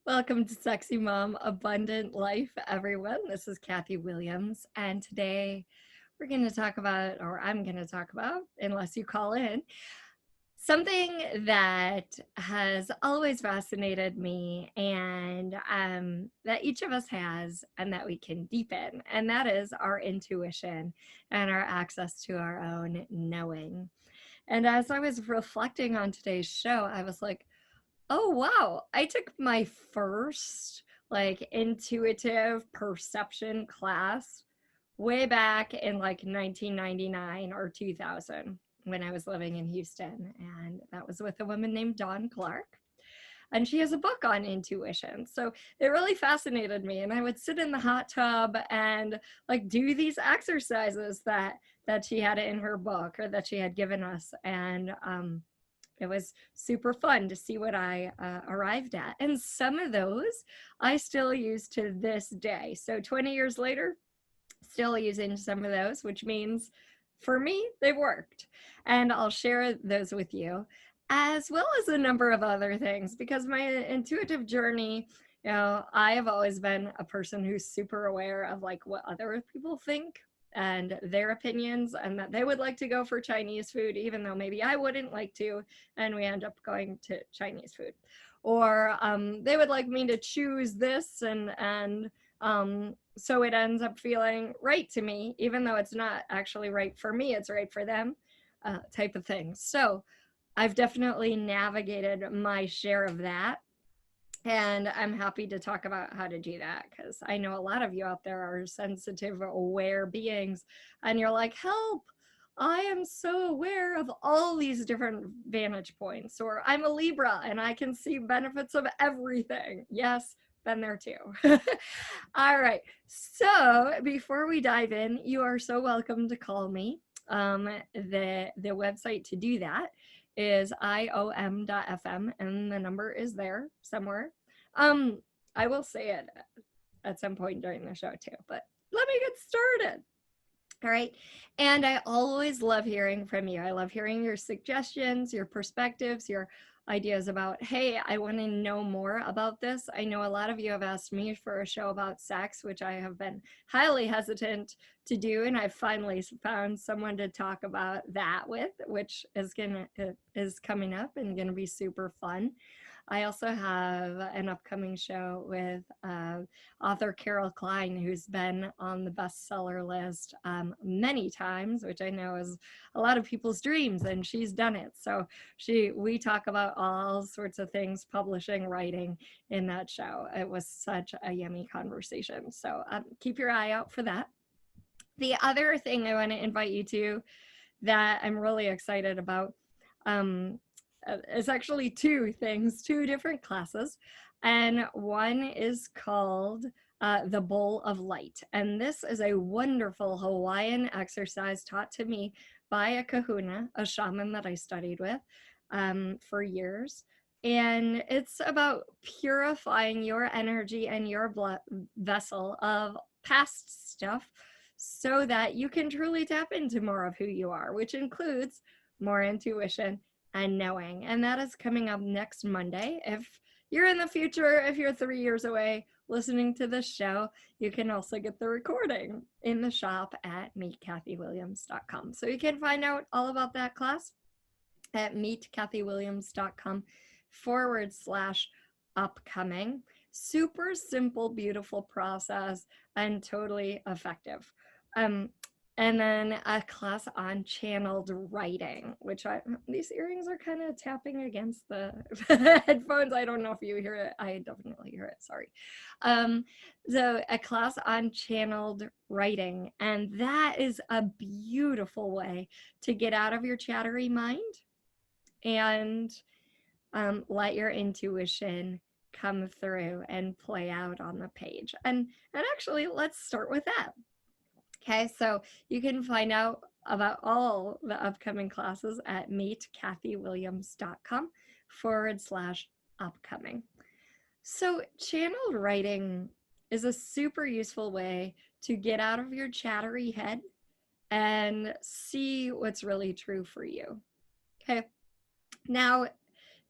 Welcome to Sexy Mom Abundant Life, everyone. This is Kathy Williams, and today we're going to talk about, or I'm going to talk about, unless you call in, something that has always fascinated me and that each of us has and that we can deepen, and that is our intuition and our access to our own knowing. And as I was reflecting on today's show, I was like, oh, wow. I took my first like intuitive perception class way back in like 1999 or 2000 when I was living in Houston. And that was with a woman named Dawn Clark. And she has a book on intuition. So it really fascinated me. And I would sit in the hot tub and like do these exercises that she had in her book or that she had given us. And it was super fun to see what I arrived at. And some of those I still use to this day. So 20 years later, still using some of those, which means for me, they've worked. And I'll share those with you, as well as a number of other things, because my intuitive journey, I have always been a person who's super aware of like what other people think and their opinions, and that they would like to go for Chinese food, even though maybe I wouldn't like to, and we end up going to Chinese food. Or they would like me to choose this, so it ends up feeling right to me, even though it's not actually right for me, it's right for them, type of thing. So I've definitely navigated my share of that. And I'm happy to talk about how to do that, because I know a lot of you out there are sensitive, aware beings, and you're like, help, I am so aware of all these different vantage points, or I'm a Libra and I can see benefits of everything. Yes, been there too. All right. So before we dive in, you are so welcome to call me. The website to do that is iom.fm, and the number is there somewhere. Um, I will say it at some point during the show too, but let me get started. All right. And I always love hearing from you. I love hearing your suggestions, your perspectives, your ideas about, hey, I want to know more about this. I know a lot of you have asked me for a show about sex, which I have been highly hesitant to do. And I've finally found someone to talk about that with, which is coming up and going to be super fun. I also have an upcoming show with author Carol Klein, who's been on the bestseller list many times, which I know is a lot of people's dreams, and she's done it. So we talk about all sorts of things, publishing, writing in that show. It was such a yummy conversation. So keep your eye out for that. The other thing I want to invite you to that I'm really excited about um, is actually two things, two different classes. And one is called the Bowl of Light. And this is a wonderful Hawaiian exercise taught to me by a kahuna, a shaman that I studied with for years. And it's about purifying your energy and your blood vessel of past stuff so that you can truly tap into more of who you are, which includes more intuition and knowing. And that is coming up next Monday. If you're in the future, if you're 3 years away listening to this show, you can also get the recording in the shop at meetkathywilliams.com. So you can find out all about that class at meetkathywilliams.com/upcoming. Super simple, beautiful process and totally effective. Um, and then a class on channeled writing, which these earrings are kind of tapping against the headphones. I don't know if you hear it. I definitely hear it. Sorry. So a class on channeled writing, and that is a beautiful way to get out of your chattery mind and let your intuition come through and play out on the page. And actually, let's start with that. Okay, so you can find out about all the upcoming classes at meetkathywilliams.com/upcoming. So channeled writing is a super useful way to get out of your chattery head and see what's really true for you. Okay. Now,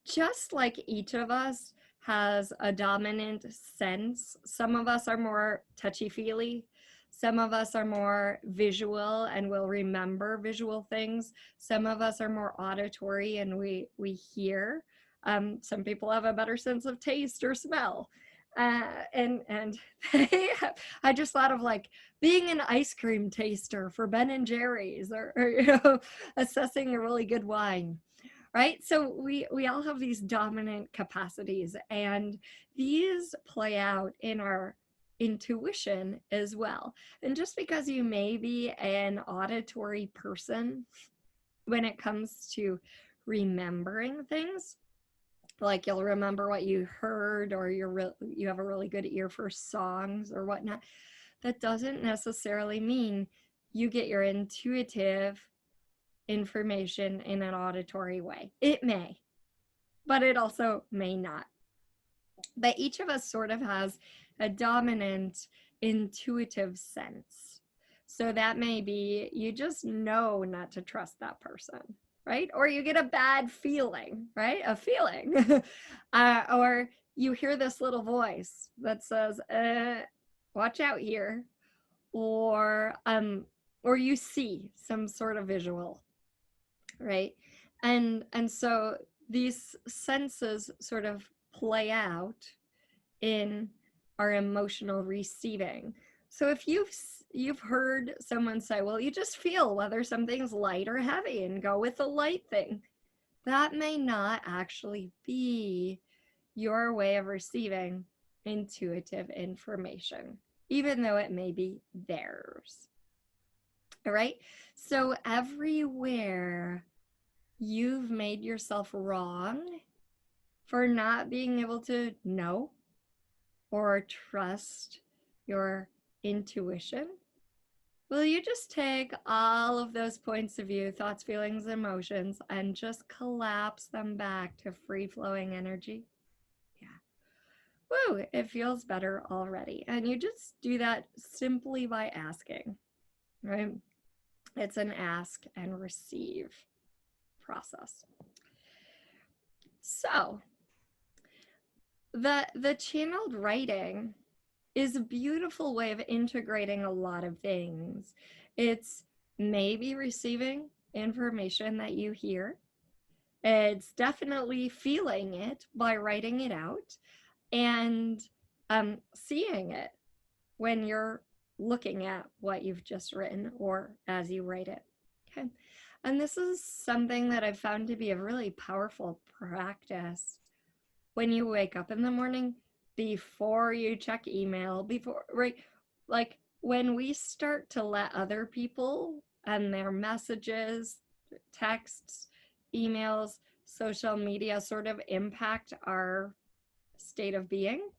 just like each of us has a dominant sense. Some of us are more touchy-feely. Some of us are more visual and will remember visual things. Some of us are more auditory and we hear. Some people have a better sense of taste or smell. And I just thought of like being an ice cream taster for Ben and Jerry's, or assessing a really good wine, right? So we all have these dominant capacities, and these play out in our intuition as well. And just because you may be an auditory person when it comes to remembering things, like you'll remember what you heard, or you have a really good ear for songs or whatnot, that doesn't necessarily mean you get your intuitive information in an auditory way. It may, but it also may not. But each of us sort of has a dominant intuitive sense. So that may be you just know not to trust that person, right? Or you get a bad feeling, right? A feeling. Or you hear this little voice that says, watch out here. Or you see some sort of visual, right? And so these senses sort of play out in our emotional receiving. So if you've heard someone say, well, you just feel whether something's light or heavy and go with the light thing, that may not actually be your way of receiving intuitive information, even though it may be theirs. All right? So everywhere you've made yourself wrong for not being able to know or trust your intuition, will you just take all of those points of view, thoughts, feelings, emotions, and just collapse them back to free-flowing energy? Yeah. Woo, it feels better already. And you just do that simply by asking, right? It's an ask and receive process. So the channeled writing is a beautiful way of integrating a lot of things. It's maybe receiving information that you hear. It's definitely feeling it by writing it out, and seeing it when you're looking at what you've just written or as you write it. Okay. And this is something that I've found to be a really powerful practice when you wake up in the morning, before you check email, before, right? Like when we start to let other people and their messages, texts, emails, social media sort of impact our state of being,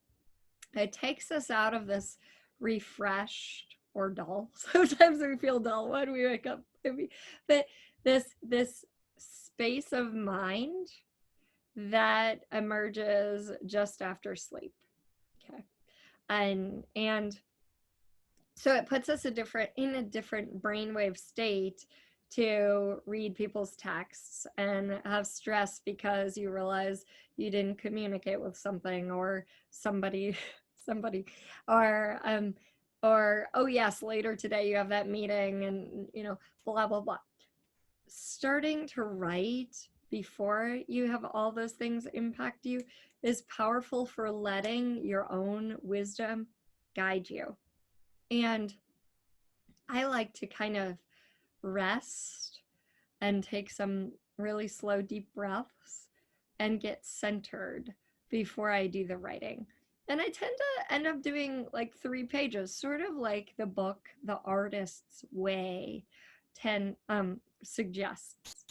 it takes us out of this refreshed or dull. Sometimes we feel dull when we wake up. But this space of mind that emerges just after sleep. Okay. And so it puts us in a different brainwave state to read people's texts and have stress because you realize you didn't communicate with something, or somebody or oh yes, later today you have that meeting, and blah blah blah. Starting to write before you have all those things impact you is powerful for letting your own wisdom guide you. And I like to kind of rest and take some really slow, deep breaths and get centered before I do the writing. And I tend to end up doing like 3 pages, sort of like the book The Artist's Way suggests,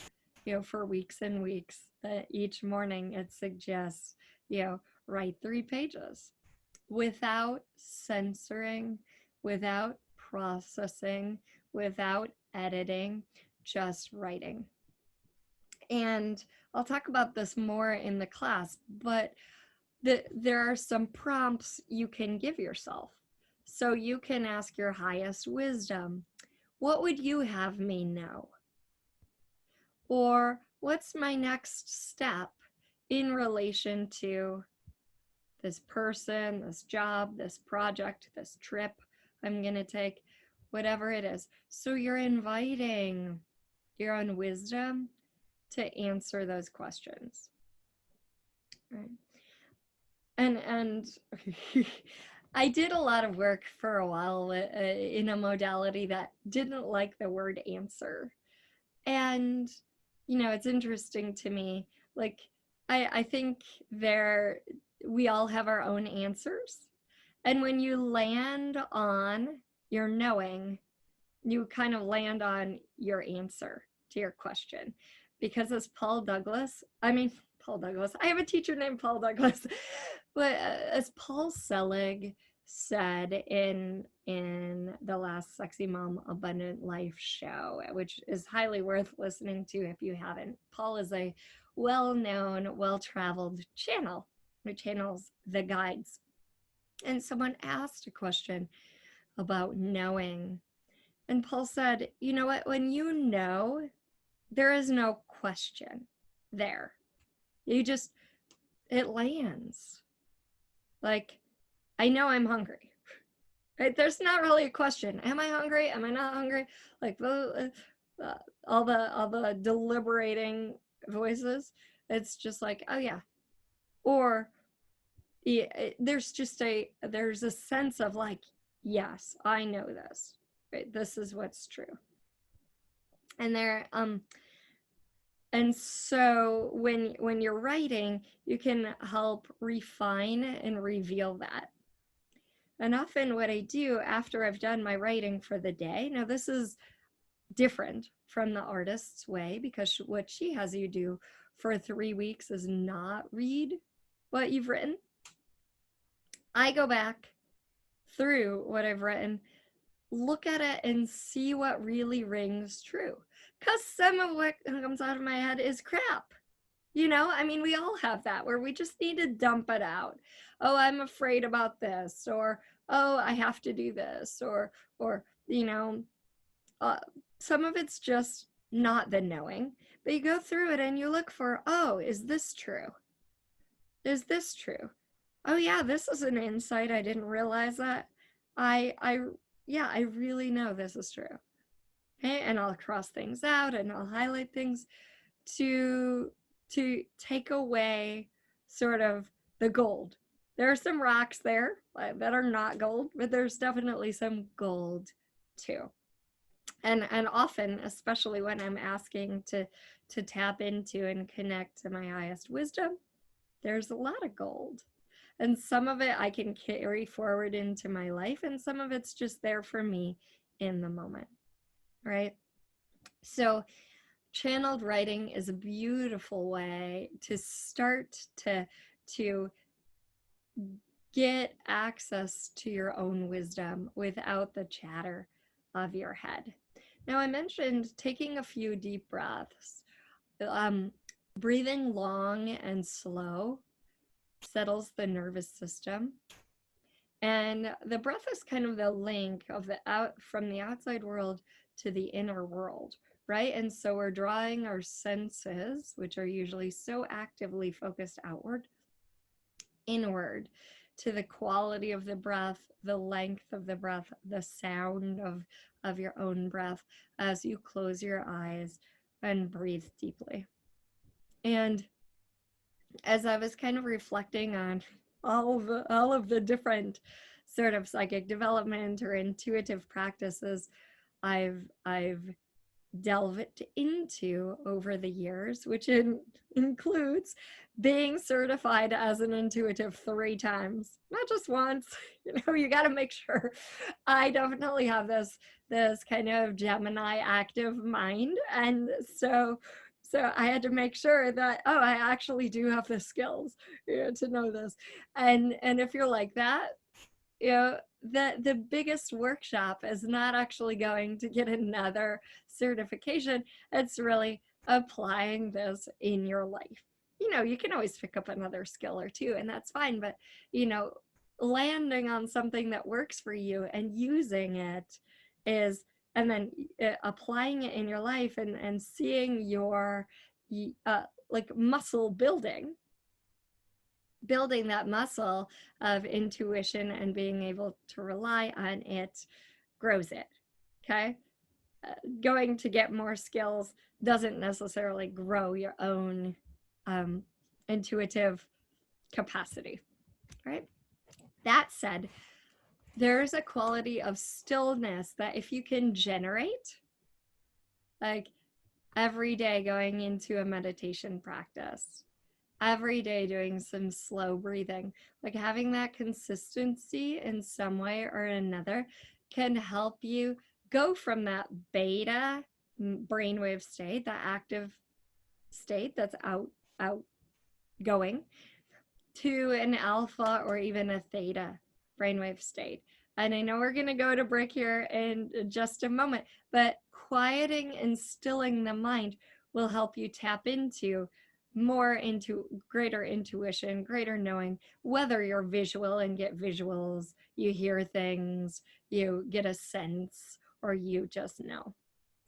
for weeks and weeks, that each morning it suggests, write 3 pages without censoring, without processing, without editing, just writing. And I'll talk about this more in the class, but there are some prompts you can give yourself. So you can ask your highest wisdom, what would you have me know? Or what's my next step in relation to this person, this job, this project, this trip I'm going to take, whatever it is. So you're inviting your own wisdom to answer those questions. Right. And I did a lot of work for a while in a modality that didn't like the word answer. And, it's interesting to me. Like, I think we all have our own answers. And when you land on your knowing, you kind of land on your answer to your question. Because as Paul Douglas, I have a teacher named Paul Douglas, but as Paul Selig said in the last Sexy Mom Abundant Life show, which is highly worth listening to if you haven't. Paul is a well-known, well-traveled channel who channels the guides. And someone asked a question about knowing. And Paul said, you know what? When you know, there is no question there. It lands. Like, I know I'm hungry. Right? There's not really a question. Am I hungry? Am I not hungry? Like all the deliberating voices. It's just like, oh yeah. Or there's a sense of like, yes, I know this. Right? This is what's true. And so when you're writing, you can help refine and reveal that. And often what I do after I've done my writing for the day, now this is different from the artist's way, because what she has you do for 3 weeks is not read what you've written. I go back through what I've written, look at it and see what really rings true. Because some of what comes out of my head is crap. We all have that where we just need to dump it out. Oh, I'm afraid about this, or, oh, I have to do this, or some of it's just not the knowing, but you go through it and you look for, oh, is this true? Is this true? Oh yeah, this is an insight. I didn't realize that. I really know this is true. Okay, and I'll cross things out and I'll highlight things to take away sort of the gold. There are some rocks there that are not gold, but there's definitely some gold too. And often, especially when I'm asking to tap into and connect to my highest wisdom, there's a lot of gold. And some of it I can carry forward into my life, and some of it's just there for me in the moment, right? So channeled writing is a beautiful way to start to get access to your own wisdom without the chatter of your head. Now, I mentioned taking a few deep breaths. Breathing long and slow settles the nervous system. And the breath is kind of the link of from the outside world to the inner world, right? And so we're drawing our senses, which are usually so actively focused outward, inward, to the quality of the breath, the length of the breath, the sound of your own breath as you close your eyes and breathe deeply. And as I was kind of reflecting on all of the different sort of psychic development or intuitive practices I've delved into over the years, which includes being certified as an intuitive 3 times, not just once. You got to make sure. I definitely have this kind of Gemini active mind, and so I had to make sure that, oh, I actually do have the skills to know this. And if you're like that, the biggest workshop is not actually going to get another certification. It's really applying this in your life. You can always pick up another skill or two, and that's fine, but landing on something that works for you and using it and then applying it in your life and seeing your like muscle building building that muscle of intuition and being able to rely on it grows it. Okay. Going to get more skills doesn't necessarily grow your own intuitive capacity. Right. That said, there's a quality of stillness that if you can generate, like every day going into a meditation practice, every day doing some slow breathing, like having that consistency in some way or another can help you go from that beta brainwave state, that active state that's outgoing, to an alpha or even a theta brainwave state. And I know we're going to go to Brick here in just a moment, but quieting and stilling the mind will help you tap into more into greater intuition, greater knowing, whether you're visual and get visuals, you hear things, you get a sense, or you just know.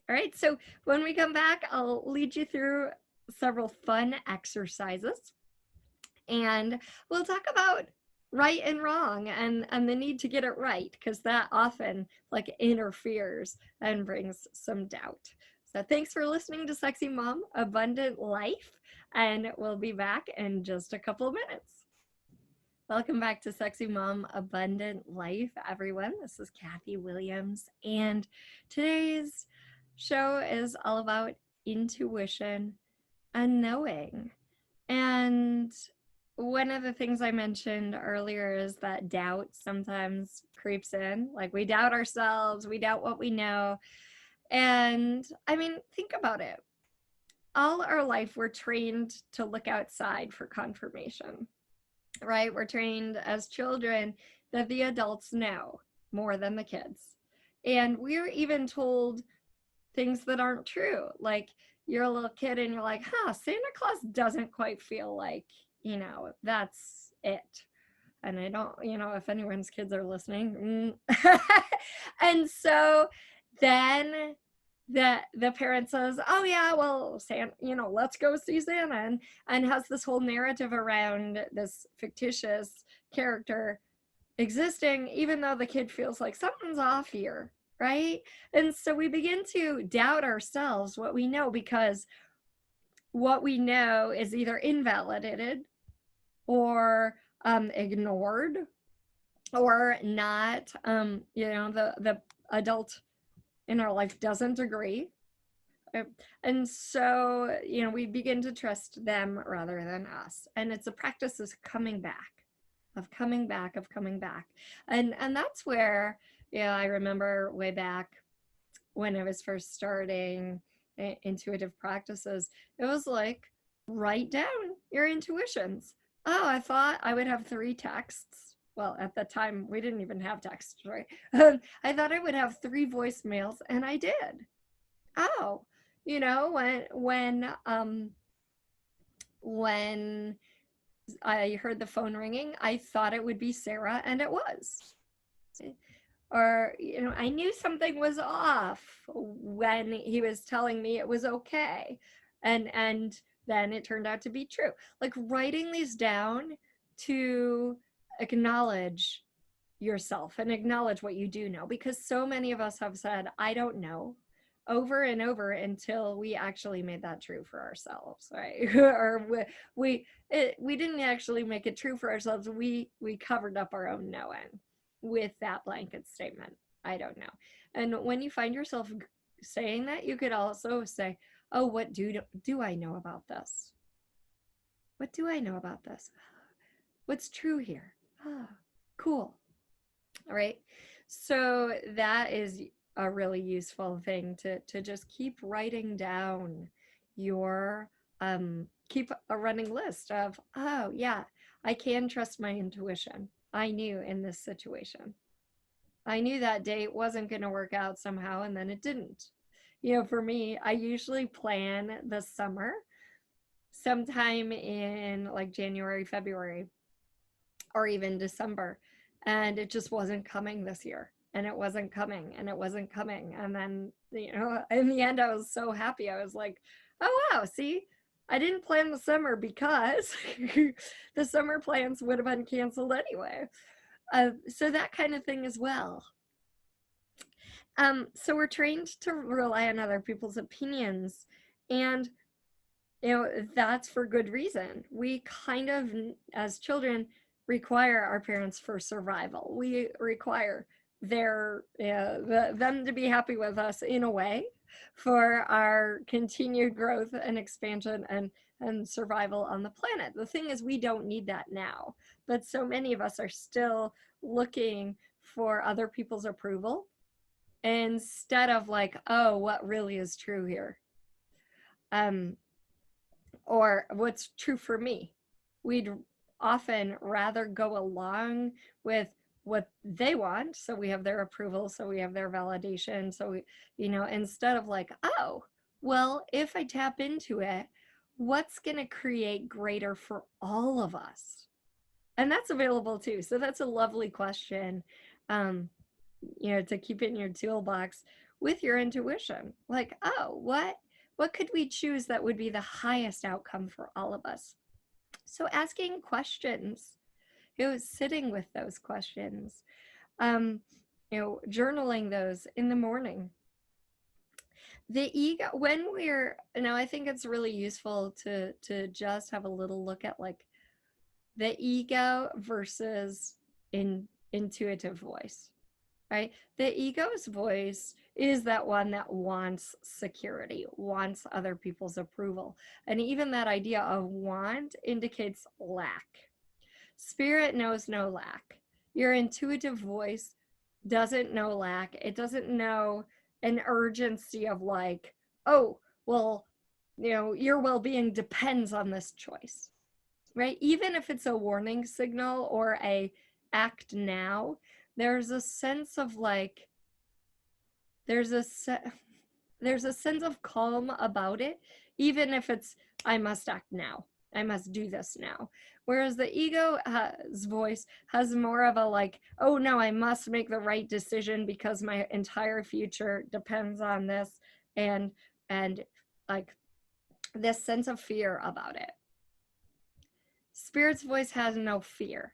All right, so when we come back, I'll lead you through several fun exercises, and we'll talk about right and wrong and the need to get it right, because that often like interferes and brings some doubt. So thanks for listening to Sexy Mom Abundant Life, and we'll be back in just a couple of minutes. Welcome back to Sexy Mom Abundant Life, everyone. This is Kathy Williams, and today's show is all about intuition and knowing. And one of the things I mentioned earlier is that doubt sometimes creeps in. Like we doubt ourselves, we doubt what we know. And I mean, think about it. All our life, we're trained to look outside for confirmation, right? We're trained as children that the adults know more than the kids. And we're even told things that aren't true. Like you're a little kid and you're like, Santa Claus doesn't quite feel like, that's it. And I don't, if anyone's kids are listening. And so then the parent says, oh yeah, well, Santa, let's go see Santa, and has this whole narrative around this fictitious character existing, even though the kid feels like something's off here, right? And so we begin to doubt ourselves, what we know, because what we know is either invalidated or ignored, or not, the adult in our life doesn't agree. And so, we begin to trust them rather than us. And it's a practice of coming back. And that's where, I remember way back when I was first starting intuitive practices, it was like, write down your intuitions. Oh, I thought I would have 3 texts. Well, at that time, we didn't even have texts, right? I thought I would have 3 voicemails, and I did. Oh, when I heard the phone ringing, I thought it would be Sarah, and it was. Or, I knew something was off when he was telling me it was okay. And then it turned out to be true. Like writing these down to acknowledge yourself and acknowledge what you do know, because so many of us have said, I don't know, over and over until we actually made that true for ourselves, right? Or we didn't actually make it true for ourselves. We covered up our own knowing with that blanket statement, I don't know. And when you find yourself saying that, you could also say, oh, what do I know about this? What do I know about this? What's true here? Oh, cool. All right. So that is a really useful thing to just keep writing down your, keep a running list of, oh yeah, I can trust my intuition. I knew in this situation. I knew that date wasn't going to work out somehow, and then it didn't. For me, I usually plan the summer sometime in like January, February, or even December. And it just wasn't coming this year. And it wasn't coming, and it wasn't coming. And then, in the end, I was so happy. I was like, oh, wow, see, I didn't plan the summer because the summer plans would have been canceled anyway. So that kind of thing as well. So we're trained to rely on other people's opinions, and that's for good reason. We kind of, as children, require our parents for survival. We require them to be happy with us in a way for our continued growth and expansion and survival on the planet. The thing is, we don't need that now, but so many of us are still looking for other people's approval instead of like, oh, what really is true here? Or what's true for me. We'd often rather go along with what they want, so we have their approval, so we have their validation, so we, instead of like, oh, well, if I tap into it, what's going to create greater for all of us? And that's available too. So that's a lovely question, to keep in your toolbox with your intuition. Like, oh, what could we choose that would be the highest outcome for all of us? So asking questions, sitting with those questions, journaling those in the morning. The ego, when we're, now I think it's really useful to just have a little look at like the ego versus intuitive voice, right? The ego's voice is that one that wants security, wants other people's approval. And even that idea of want indicates lack. Spirit knows no lack. Your intuitive voice doesn't know lack. It doesn't know an urgency of like, oh, well, your well-being depends on this choice, right? Even if it's a warning signal or a act now, there's a sense of like, there's a sense of calm about it, even if it's, I must act now, I must do this now. Whereas the ego's voice has more of a like, oh no, I must make the right decision because my entire future depends on this, and like this sense of fear about it. Spirit's voice has no fear.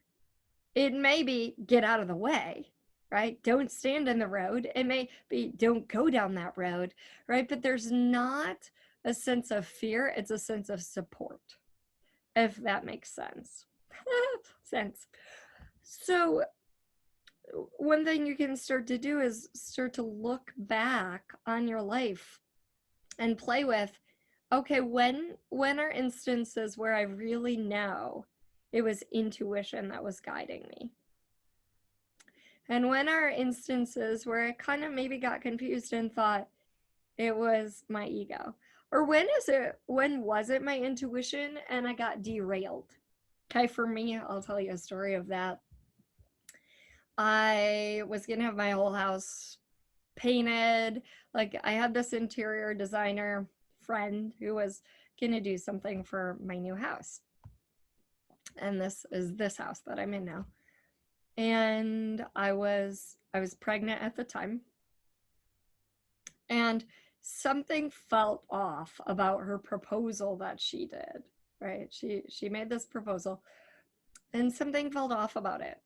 It may be get out of the way, right? Don't stand in the road. It may be don't go down that road, right? But there's not a sense of fear. It's a sense of support, if that makes sense. So one thing you can start to do is start to look back on your life and play with, okay, when are instances where I really know it was intuition that was guiding me? And when are instances where I kind of maybe got confused and thought it was my ego? Or when was it my intuition and I got derailed? Okay, for me, I'll tell you a story of that. I was gonna have my whole house painted. Like, I had this interior designer friend who was gonna do something for my new house. And this is this house that I'm in now. And I was pregnant at the time. And something felt off about her proposal that she did, right? She made this proposal and something felt off about it.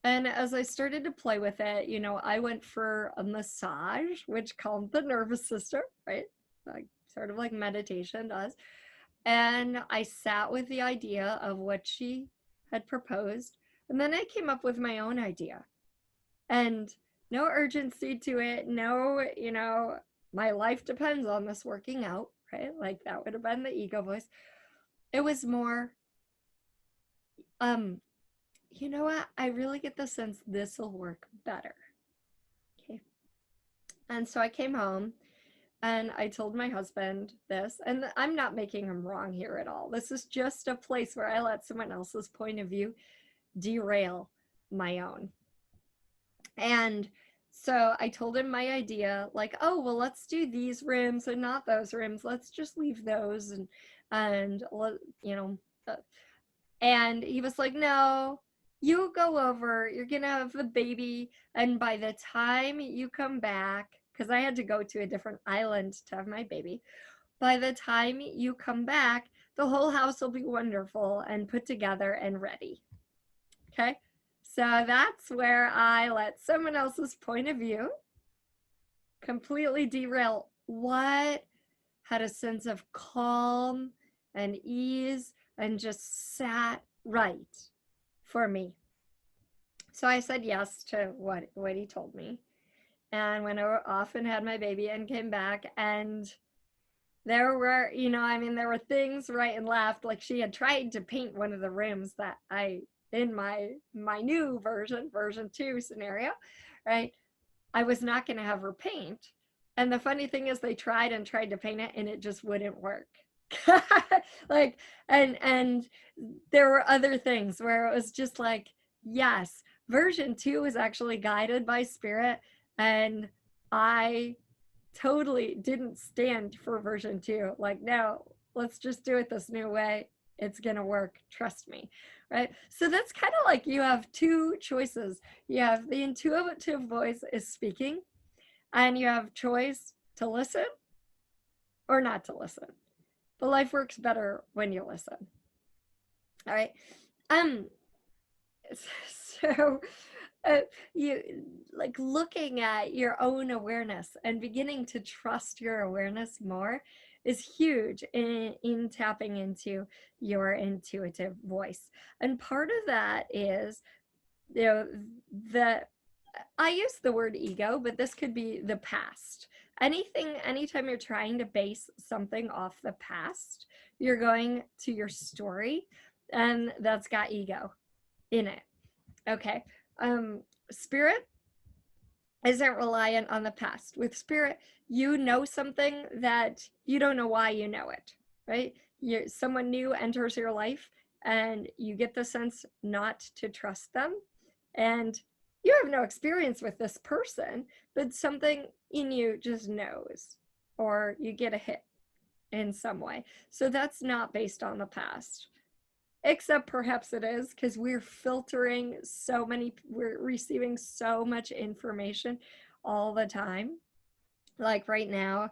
And as I started to play with it, I went for a massage, which calmed the nervous system, right? Like, sort of like meditation does. And I sat with the idea of what she had proposed. And then I came up with my own idea. And no urgency to it. No, my life depends on this working out, right? Like, that would have been the ego voice. It was more, you know what? I really get the sense this will work better. Okay. And so I came home and I told my husband this, and I'm not making him wrong here at all. This is just a place where I let someone else's point of view derail my own. And so I told him my idea, like, oh, well, let's do these rims and not those rims. Let's just leave those. And and he was like, no, you go over, you're going to have the baby. And by the time you come back, because I had to go to a different island to have my baby, by the time you come back, the whole house will be wonderful and put together and ready. Okay? So that's where I let someone else's point of view completely derail what had a sense of calm and ease and just sat right for me. So I said yes to what he told me, and went off and had my baby and came back, and there were, there were things right and left. Like, she had tried to paint one of the rooms that in my new version 2 scenario, right? I was not going to have her paint. And the funny thing is, they tried and tried to paint it and it just wouldn't work. Like, and there were other things where it was just like, yes, version 2 is actually guided by spirit, and I totally didn't stand for version 2. Like, no, let's just do it this new way. It's gonna work, trust me. Right? So that's kind of like, you have two choices. You have the intuitive voice is speaking, and you have choice to listen or not to listen. But life works better when you listen. All right. Um so you, like, looking at your own awareness and beginning to trust your awareness more is huge in tapping into your intuitive voice. And part of that is, the I use the word ego, but this could be the past. Anytime you're trying to base something off the past, you're going to your story, and that's got ego in it. Okay. Spirit isn't reliant on the past. With spirit, you know something that you don't know why you know it, right? Someone new enters your life, and you get the sense not to trust them. And you have no experience with this person, but something in you just knows, or you get a hit in some way. So that's not based on the past. Except perhaps it is, because we're receiving so much information all the time. Like right now,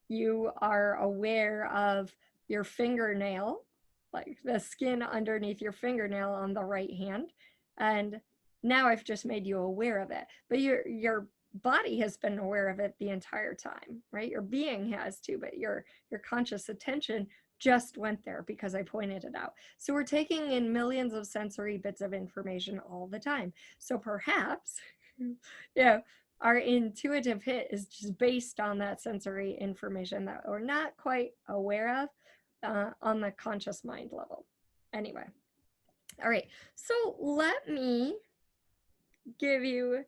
you are aware of your fingernail, like the skin underneath your fingernail on the right hand. And now I've just made you aware of it. But your body has been aware of it the entire time, right? Your being has too, but your conscious attention just went there because I pointed it out. So we're taking in millions of sensory bits of information all the time. So perhaps, our intuitive hit is just based on that sensory information that we're not quite aware of on the conscious mind level. Anyway, all right. So let me give you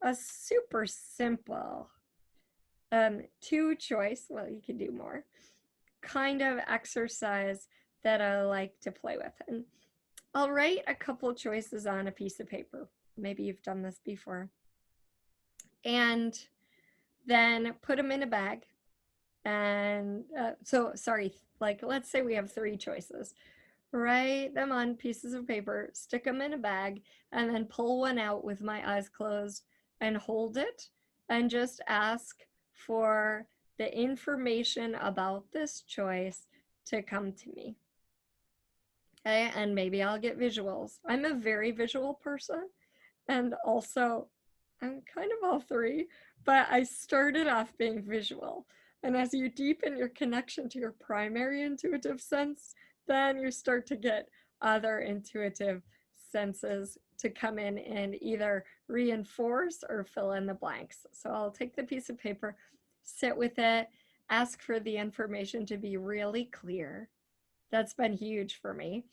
a super simple 2 choice, well, you can do more, kind of exercise that I like to play with. And I'll write a couple choices on a piece of paper. Maybe you've done this before. And then put them in a bag. And let's say we have 3 choices. Write them on pieces of paper, stick them in a bag, and then pull one out with my eyes closed and hold it, and just ask for the information about this choice to come to me. Okay, and maybe I'll get visuals. I'm a very visual person, and also I'm kind of all 3, but I started off being visual. And as you deepen your connection to your primary intuitive sense, then you start to get other intuitive senses to come in and either reinforce or fill in the blanks. So I'll take the piece of paper, sit with it, ask for the information to be really clear. That's been huge for me.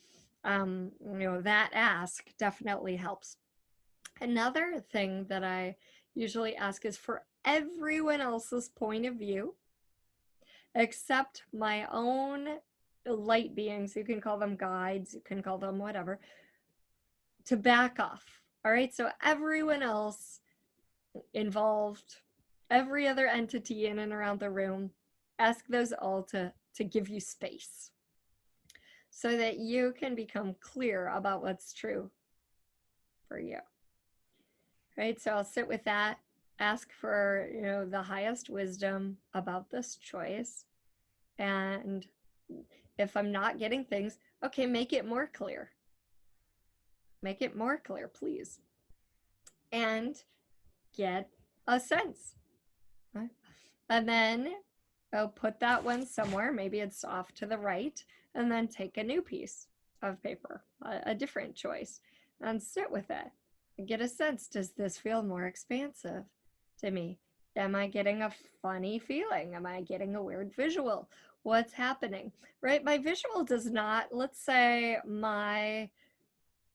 That ask definitely helps. Another thing that I usually ask is for everyone else's point of view, except my own light beings. You can call them guides, you can call them whatever, to back off. All right. So everyone else involved, every other entity in and around the room, ask those all to give you space so that you can become clear about what's true for you. Right? So I'll sit with that, ask for, the highest wisdom about this choice. And if I'm not getting things, okay, make it more clear. Make it more clear, please. And get a sense. Right? And then I'll put that one somewhere. Maybe it's off to the right. And then take a new piece of paper, a different choice, and sit with it and get a sense. Does this feel more expansive to me? Am I getting a funny feeling? Am I getting a weird visual? What's happening? Right? My visual does not, let's say my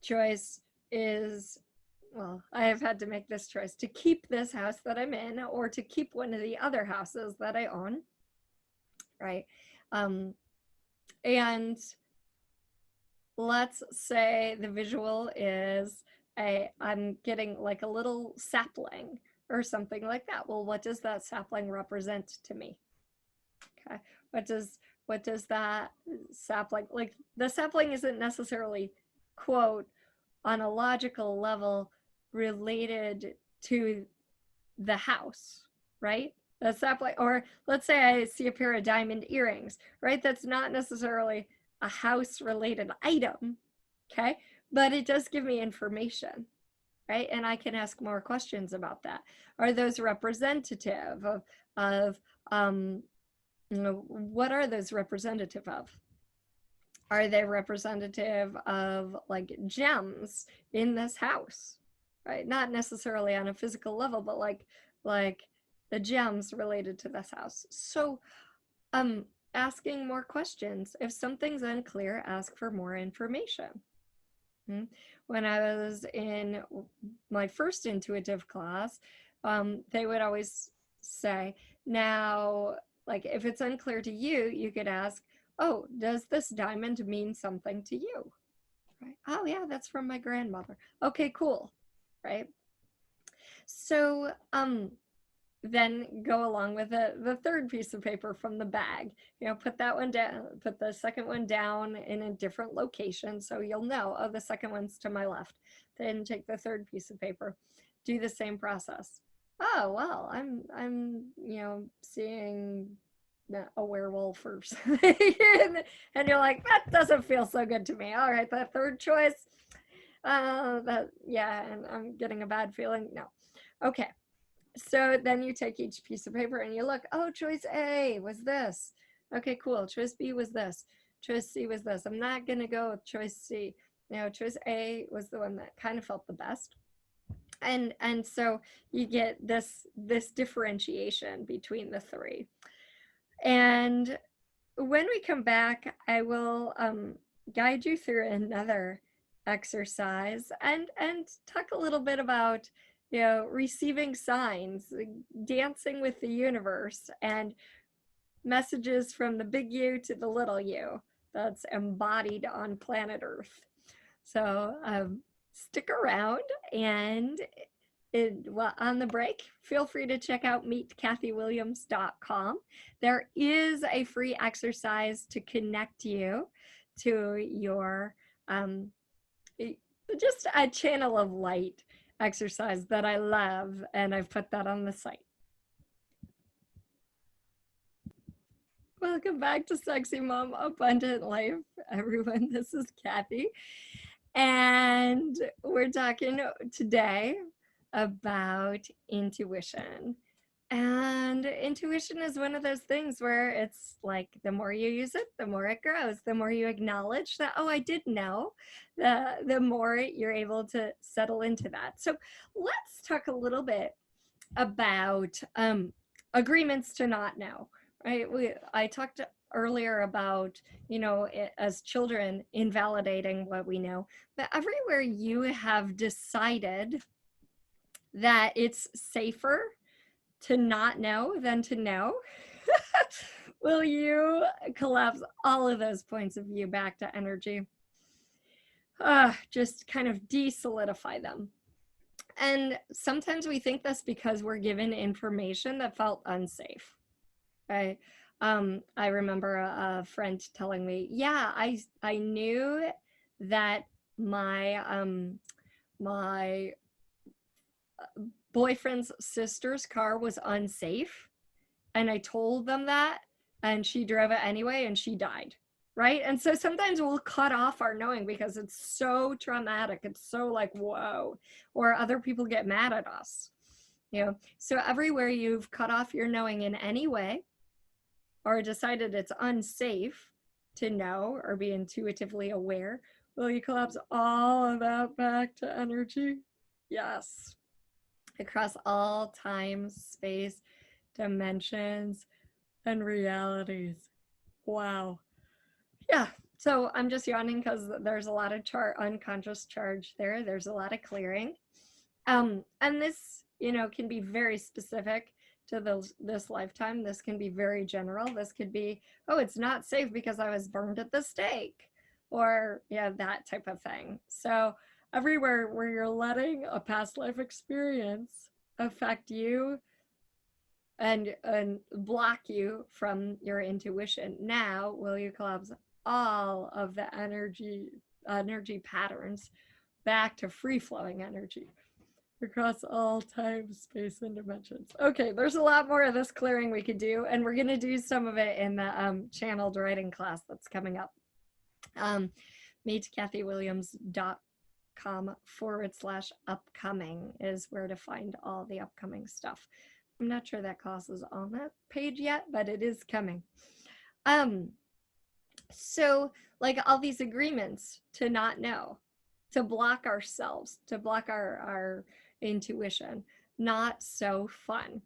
choice is, well, I have had to make this choice to keep this house that I'm in or to keep one of the other houses that I own, right? And let's say the visual is I'm getting like a little sapling or something like that. Well, what does that sapling represent to me? Okay, what does that sapling, like the sapling isn't necessarily, quote, on a logical level related to the house, right? The sapling, or let's say I see a pair of diamond earrings, right? That's not necessarily a house related item, okay? But it does give me information, right? And I can ask more questions about that. Are those representative of you know, what are those representative of? Are they representative of like gems in this house, right? Not necessarily on a physical level, but like the gems related to this house. So asking more questions. If something's unclear, ask for more information. When I was in my first intuitive class, they would always say, now, like if it's unclear to you, you could ask, oh, does this diamond mean something to you? Right? Oh yeah, that's from my grandmother. Okay, cool. Right? So then go along with the third piece of paper from the bag. You know, put that one down, put the second one down in a different location so you'll know, oh, the second one's to my left. Then take the third piece of paper, do the same process. Oh well, I'm you know, seeing a werewolf or something, and you're like, that doesn't feel so good to me. All right, that third choice, that, yeah, and I'm getting a bad feeling. No, okay. So then you take each piece of paper and you look, oh, choice A was this. Okay, cool. Choice B was this. Choice C was this. I'm not going to go with choice C. You know, choice A was the one that kind of felt the best. And so you get this differentiation between the three. And when we come back, I will guide you through another exercise and talk a little bit about, you know, receiving signs, dancing with the universe, and messages from the big you to the little you that's embodied on planet Earth. So stick around, and well, on the break, feel free to check out meetkathywilliams.com. There is a free exercise to connect you to your just a channel of light exercise that I love, and I've put that on the site. Welcome back to Sexy Mom Abundant Life, everyone. This is Kathy, and we're talking today about intuition. And intuition is one of those things where it's like the more you use it, the more it grows. The more you acknowledge that, oh, I did know, the more you're able to settle into that. So let's talk a little bit about agreements to not know, right? I talked earlier about, you know, as children invalidating what we know, but everywhere you have decided that it's safer to not know than to know, will you collapse all of those points of view back to energy? Just kind of de-solidify them. And sometimes we think that's because we're given information that felt unsafe, right? I remember a friend telling me, yeah, I knew that my my boyfriend's sister's car was unsafe, and I told them that, and she drove it anyway and she died, right? And so sometimes we'll cut off our knowing because it's so traumatic. It's so like, whoa, or other people get mad at us, you know? So everywhere you've cut off your knowing in any way or decided it's unsafe to know or be intuitively aware, will you collapse all of that back to energy? Yes. Across all time, space, dimensions, and realities. Wow. Yeah. So I'm just yawning because there's a lot of unconscious charge there. There's a lot of clearing. And this, you know, can be very specific to this lifetime. This can be very general. This could be, oh, it's not safe because I was burned at the stake, or yeah, that type of thing. So everywhere where you're letting a past life experience affect you and block you from your intuition, now will you collapse all of the energy patterns back to free-flowing energy across all time, space, and dimensions. Okay, there's a lot more of this clearing we could do, and we're going to do some of it in the channeled writing class that's coming up. meetkathywilliams.com/upcoming is where to find all the upcoming stuff. I'm not sure that class is on that page yet, but it is coming. So like all these agreements to not know, to block ourselves, to block our intuition, not so fun.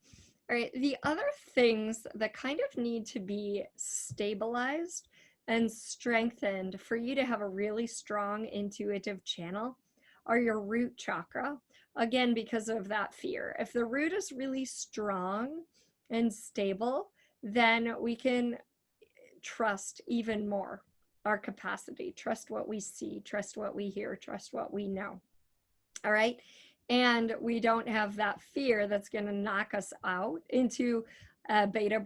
All right, the other things that kind of need to be stabilized and strengthened for you to have a really strong intuitive channel are your root chakra. Again, because of that fear. If the root is really strong and stable, then we can trust even more our capacity, trust what we see, trust what we hear, trust what we know. All right. And we don't have that fear that's going to knock us out into a beta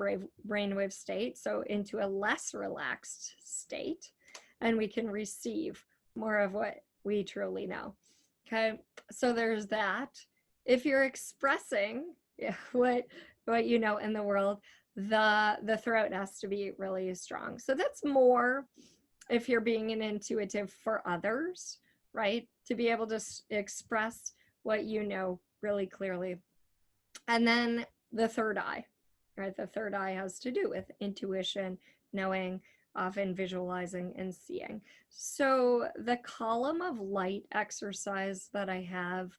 brainwave state, so into a less relaxed state, and we can receive more of what we truly know. Okay, so there's that. If you're expressing what you know in the world, the throat has to be really strong. So that's more if you're being an intuitive for others, right? To be able to express what you know really clearly. And then the third eye, right? The third eye has to do with intuition, knowing, often visualizing and seeing. So the column of light exercise that I have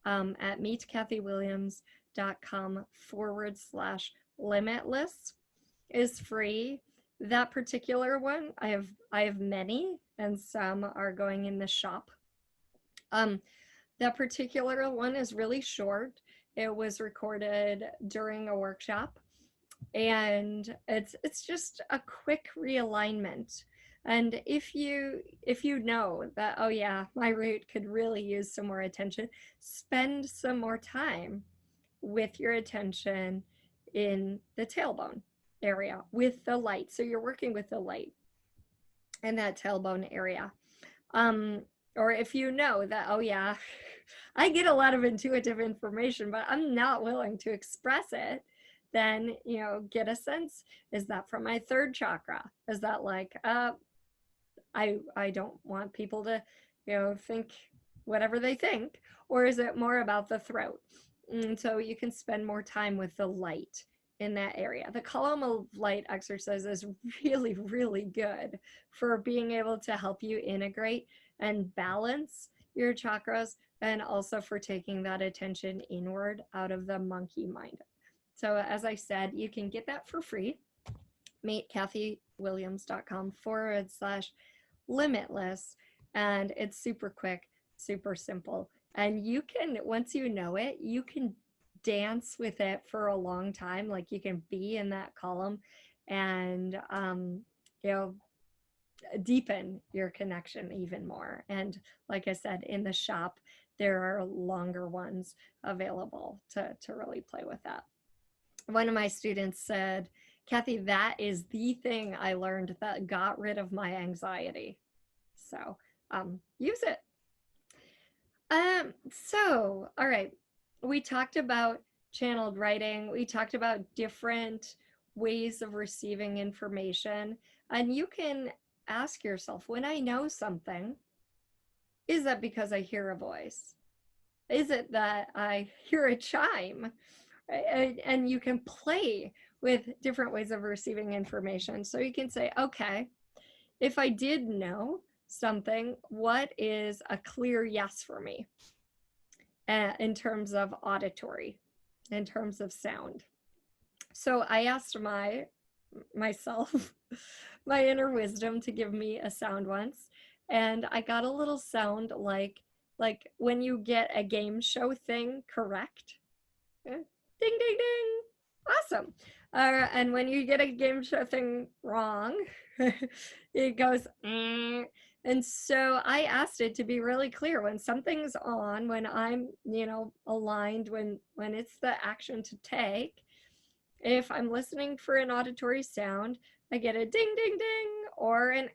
at meetkathywilliams.com/limitless is free. That particular one, I have many, and some are going in the shop. That particular one is really short. It was recorded during a workshop, and it's just a quick realignment. And if you know that, oh yeah, my root could really use some more attention, spend some more time with your attention in the tailbone area with the light. So you're working with the light in that tailbone area. Or if you know that, oh yeah, I get a lot of intuitive information, but I'm not willing to express it, then, you know, get a sense, is that from my third chakra? Is that like, I don't want people to, you know, think whatever they think, or is it more about the throat? And so you can spend more time with the light in that area. The column of light exercise is really, really good for being able to help you integrate and balance your chakras, and also for taking that attention inward out of the monkey mind. So as I said, you can get that for free. meetkathywilliams.com/limitless, and it's super quick, super simple. And you can, once you know it, you can dance with it for a long time. Like you can be in that column and, you know, deepen your connection even more. And like I said, in the shop, there are longer ones available to really play with that. One of my students said, Kathy, that is the thing I learned that got rid of my anxiety. So use it. So, all right, we talked about channeled writing. We talked about different ways of receiving information. And you can ask yourself, when I know something, is that because I hear a voice? Is it that I hear a chime? And you can play with different ways of receiving information. So you can say, okay, if I did know something, what is a clear yes for me in terms of auditory, in terms of sound? So I asked myself, my inner wisdom, to give me a sound once, and I got a little sound like when you get a game show thing correct. Ding ding ding. Awesome. And when you get a game show thing wrong, it goes and so I asked it to be really clear when something's on, when I'm, aligned, when it's the action to take. If I'm listening for an auditory sound, I get a ding ding ding or an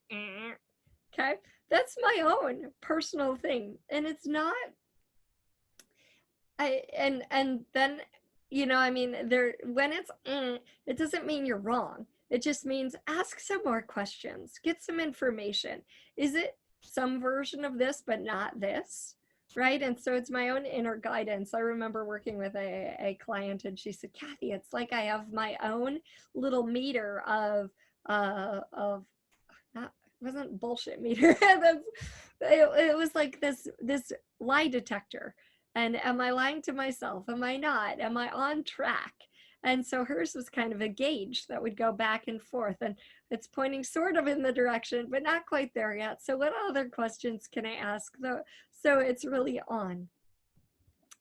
okay? That's my own personal thing, and it's not and then there, when it's it doesn't mean you're wrong. It just means ask some more questions, get some information. Is it some version of this but not this, right? And so it's my own inner guidance. I remember working with a client, and she said, Kathy, it's like I have my own little meter of not, it wasn't bullshit meter. It was like this lie detector. And am I lying to myself? Am I not? Am I on track? And so hers was kind of a gauge that would go back and forth, and it's pointing sort of in the direction, but not quite there yet. So what other questions can I ask? So it's really on.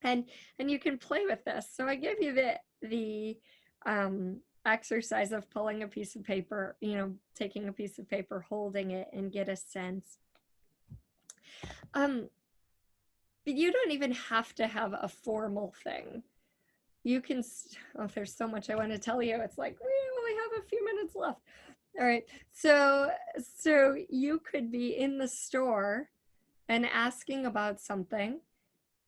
And you can play with this. So I give you the exercise of pulling a piece of paper, taking a piece of paper, holding it, and get a sense. But you don't even have to have a formal thing. You can, there's so much I want to tell you. It's like, we only have a few minutes left. All right. So you could be in the store and asking about something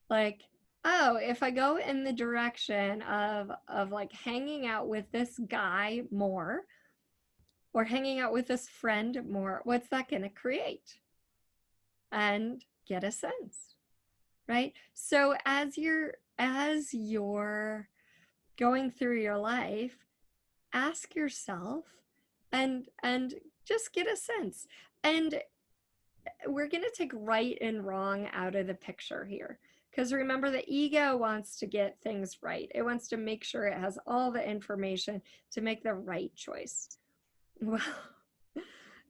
like, oh, if I go in the direction of like hanging out with this guy more or hanging out with this friend more, what's that going to create? And get a sense, right? So as you're going through your life, ask yourself and just get a sense. And we're going to take right and wrong out of the picture here. Because remember, the ego wants to get things right. It wants to make sure it has all the information to make the right choice. Well,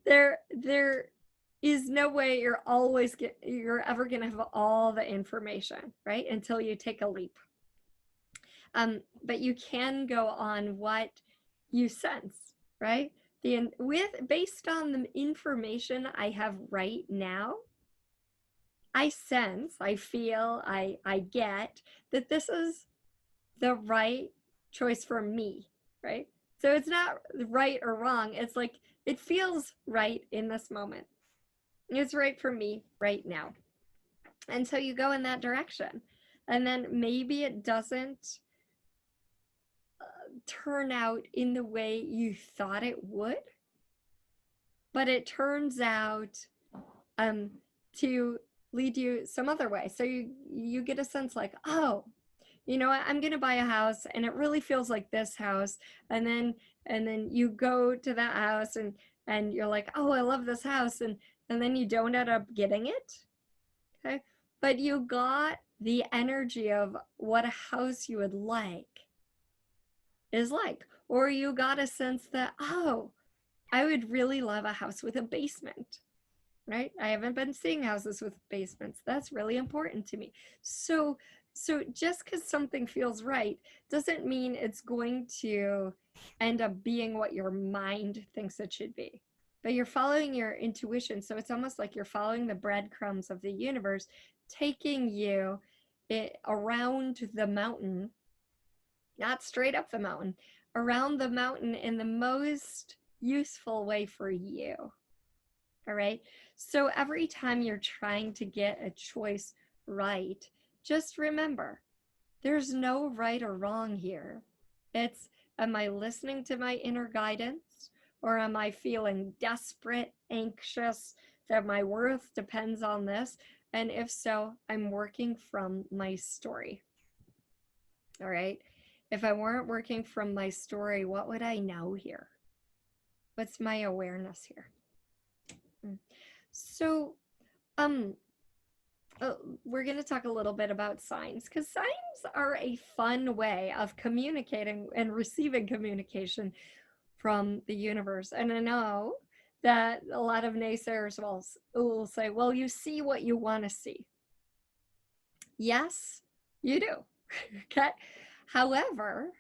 there is no way you're ever going to have all the information, right? Until you take a leap. But you can go on what you sense, right? Based on the information I have right now, I sense, I feel, I get that this is the right choice for me, right? So it's not right or wrong. It's like, it feels right in this moment. It's right for me right now. And so you go in that direction. And then maybe it doesn't turn out in the way you thought it would, but it turns out to lead you some other way. So you get a sense like, oh, you know what, I'm going to buy a house and it really feels like this house. And then you go to that house and you're like, oh, I love this house. And then you don't end up getting it. Okay. But you got the energy of what a house you would like is like. Or you got a sense that, oh, I would really love a house with a basement. Right? I haven't been seeing houses with basements. That's really important to me. So just because something feels right doesn't mean it's going to end up being what your mind thinks it should be. But you're following your intuition. So it's almost like you're following the breadcrumbs of the universe, taking you around the mountain, not straight up the mountain, around the mountain in the most useful way for you. All right. So every time you're trying to get a choice right, just remember, there's no right or wrong here. It's Am I listening to my inner guidance? Or am I feeling desperate, anxious, that my worth depends on this? And if so, I'm working from my story. All right. If I weren't working from my story, what would I know here? What's my awareness here? So, um, we're going to talk a little bit about signs, because signs are a fun way of communicating and receiving communication from the universe. And I know that a lot of naysayers will say, well, you see what you want to see. Yes, you do. Okay. However,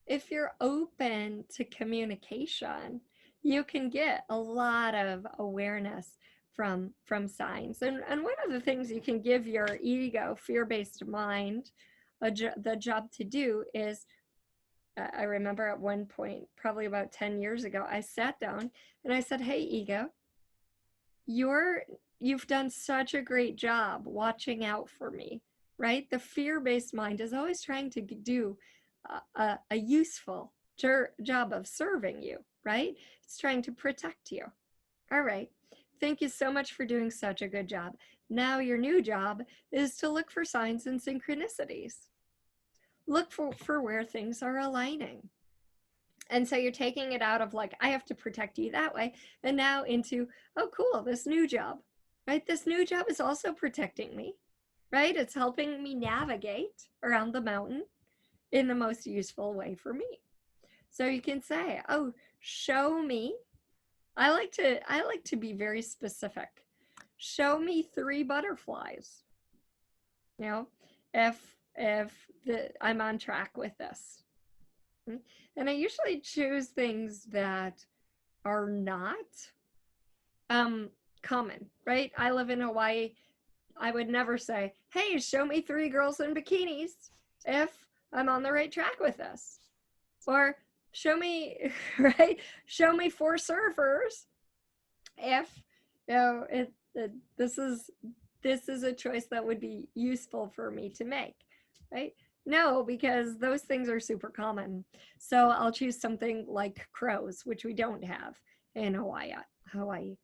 if you're open to communication, you can get a lot of awareness from signs. And one of the things you can give your ego, fear-based mind, the job to do is, I remember at one point, probably about 10 years ago, I sat down and I said, hey, ego, you've done such a great job watching out for me, right? The fear-based mind is always trying to do a useful job of serving you, right? It's trying to protect you. All right. Thank you so much for doing such a good job. Now your new job is to look for signs and synchronicities. Look for where things are aligning. And so you're taking it out of like, I have to protect you that way, and now into, oh, cool, this new job, right? This new job is also protecting me, right? It's helping me navigate around the mountain in the most useful way for me. So you can say, oh, show me. I like to be very specific. Show me 3 butterflies. You know, if I'm on track with this. And I usually choose things that are not common, right? I live in Hawaii. I would never say, hey, show me 3 girls in bikinis if I'm on the right track with this. Or show me, right? Show me 4 surfers if, you know, this is a choice that would be useful for me to make, right? No, because those things are super common. So I'll choose something like crows, which we don't have in Hawaii,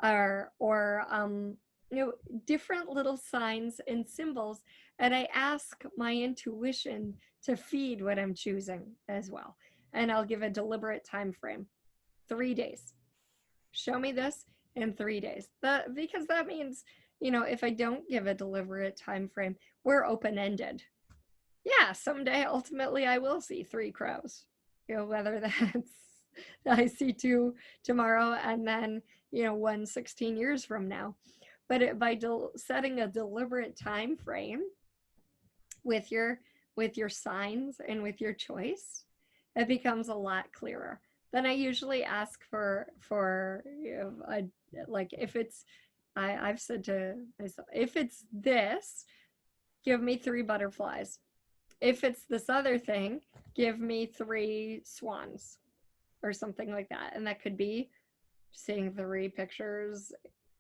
or different little signs and symbols. And I ask my intuition to feed what I'm choosing as well. And I'll give a deliberate time frame, 3 days. Show me this in 3 days. Because that means, if I don't give a deliberate time frame, we're open-ended. Yeah, someday ultimately I will see 3 crows. Whether that's I see 2 tomorrow and then 1 16 years from now. But by setting a deliberate time frame with your signs and with your choice, it becomes a lot clearer. Then I usually ask for like, if it's, I've said to myself, if it's this, give me 3 butterflies. If it's this other thing, give me 3 swans or something like that. And that could be seeing 3 pictures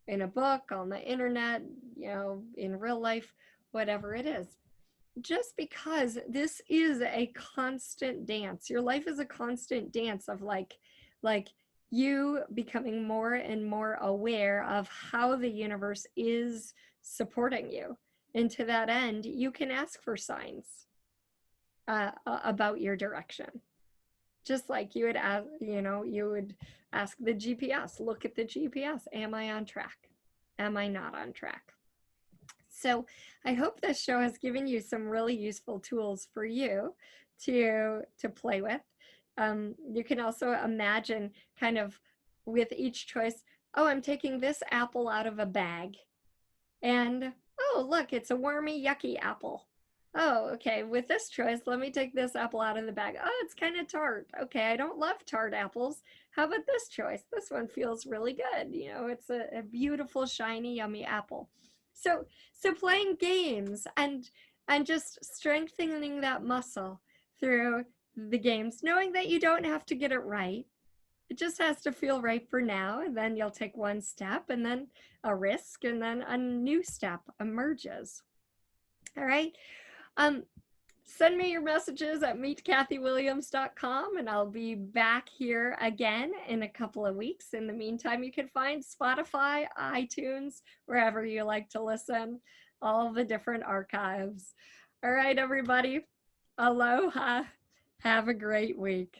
in a book, on the internet, in real life, whatever it is. Just because this is a constant dance. Your life is a constant dance of like you becoming more and more aware of how the universe is supporting you. And to that end, you can ask for signs about your direction. Just like you would ask, you would ask the GPS, look at the GPS. Am I on track? Am I not on track? So I hope this show has given you some really useful tools for you to play with. You can also imagine kind of with each choice, oh, I'm taking this apple out of a bag. And, oh, look, it's a wormy, yucky apple. Oh, okay, with this choice, let me take this apple out of the bag. Oh, it's kind of tart. Okay, I don't love tart apples. How about this choice? This one feels really good. It's a beautiful, shiny, yummy apple. So playing games and just strengthening that muscle through the games, knowing that you don't have to get it right. It just has to feel right for now, and then you'll take one step and then a risk, and then a new step emerges. All right. Send me your messages at meetkathywilliams.com, and I'll be back here again in a couple of weeks. In the meantime, you can find Spotify, iTunes, wherever you like to listen, all the different archives. All right, everybody. Aloha. Have a great week.